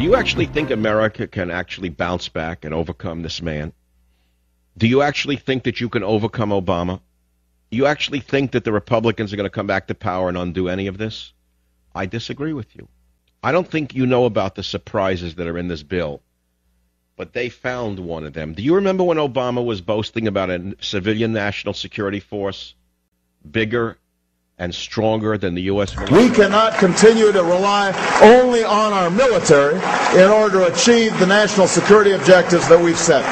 you actually think America can actually bounce back and overcome this man? Do you actually think that you can overcome Obama? You actually think that the Republicans are going to come back to power and undo any of this? I disagree with you. I don't think you know about the surprises that are in this bill, but they found one of them. Do you remember when Obama was boasting about a civilian national security force bigger and stronger than the U.S. military? We cannot continue to rely only on our military in order to achieve the national security objectives that we've set.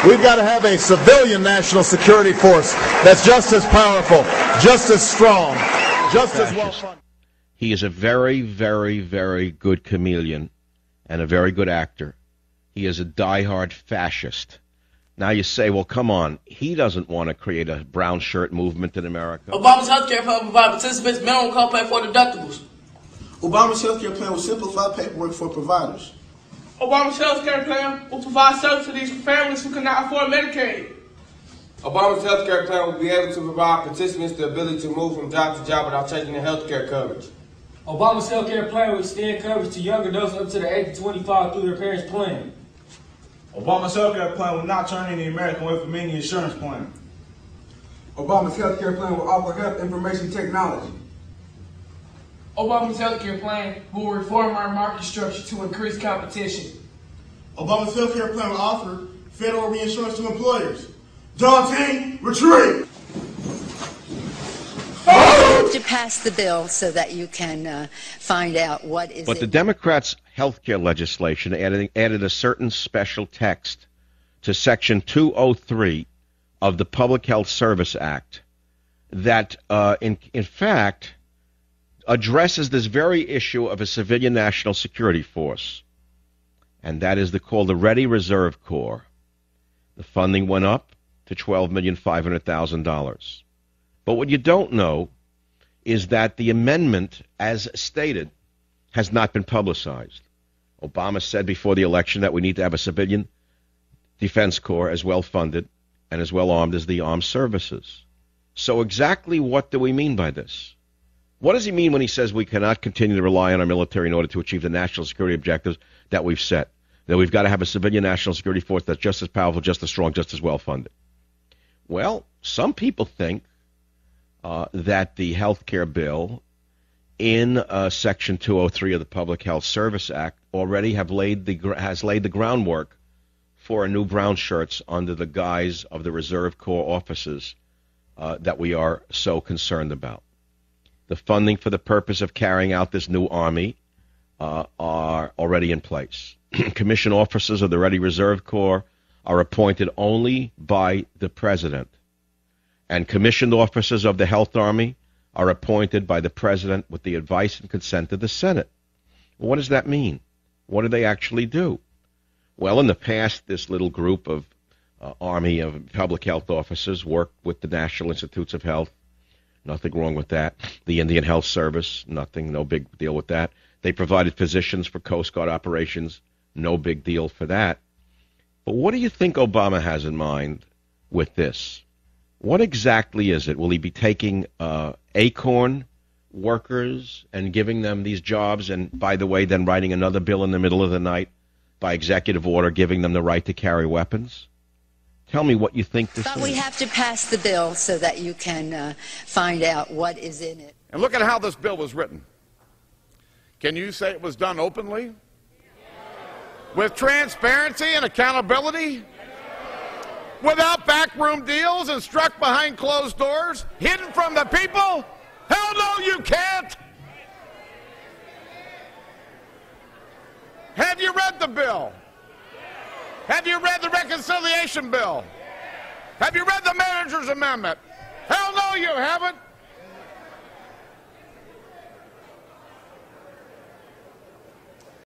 We've got to have a civilian national security force that's just as powerful, just as strong, just as well funded. He is a very, very, very good chameleon and a very good actor. He is a diehard fascist. Now you say, well, come on. He doesn't want to create a brown shirt movement in America. Obama's health care plan will provide participants minimum copay for deductibles. Obama's health care plan will simplify paperwork for providers. Obama's health care plan will provide subsidies for families who cannot afford Medicaid. Obama's health care plan will be able to provide participants the ability to move from job to job without taking their health care coverage. Obama's health care plan will extend coverage to young adults up to the age of 25 through their parents' plan. Obama's health care plan will not turn any American away from any insurance plan. Obama's health care plan will offer health information technology. Obama's health care plan will reform our market structure to increase competition. Obama's health care plan will offer federal reinsurance to employers. John Team, retreat! To pass the bill so that you can find out what is. But the Democrats' health care legislation added a certain special text to Section 203 of the Public Health Service Act that, in fact, addresses this very issue of a civilian national security force, and that is called the Ready Reserve Corps. The funding went up to $12,500,000. But what you don't know is that the amendment, as stated, has not been publicized. Obama said before the election that we need to have a civilian defense corps as well funded and as well armed as the armed services. So exactly what do we mean by this? What does he mean when he says we cannot continue to rely on our military in order to achieve the national security objectives that we've set? That we've got to have a civilian national security force that's just as powerful, just as strong, just as well funded. Well, some people think that the health care bill in Section 203 of the Public Health Service Act already has laid the groundwork for a new brown shirts under the guise of the Reserve Corps officers that we are so concerned about. The funding for the purpose of carrying out this new army are already in place. Commissioned officers of the Ready Reserve Corps are appointed only by the President. And commissioned officers of the Health Army are appointed by the President with the advice and consent of the Senate. Well, what does that mean? What do they actually do? Well, in the past, this little group of Army of public health officers worked with the National Institutes of Health. Nothing wrong with that. The Indian Health Service, nothing, no big deal with that. They provided physicians for Coast Guard operations, no big deal for that. But what do you think Obama has in mind with this? What exactly is it? Will he be taking ACORN workers and giving them these jobs and, by the way, then writing another bill in the middle of the night by executive order giving them the right to carry weapons? Tell me what you think this is. But we have to pass the bill so that you can find out what is in it. And look at how this bill was written. Can you say it was done openly? With transparency and accountability? Without backroom deals and struck behind closed doors? Hidden from the people? Hell no, you can't! Have you read the bill? Have you read the reconciliation bill? Have you read the manager's amendment? Hell no, you haven't!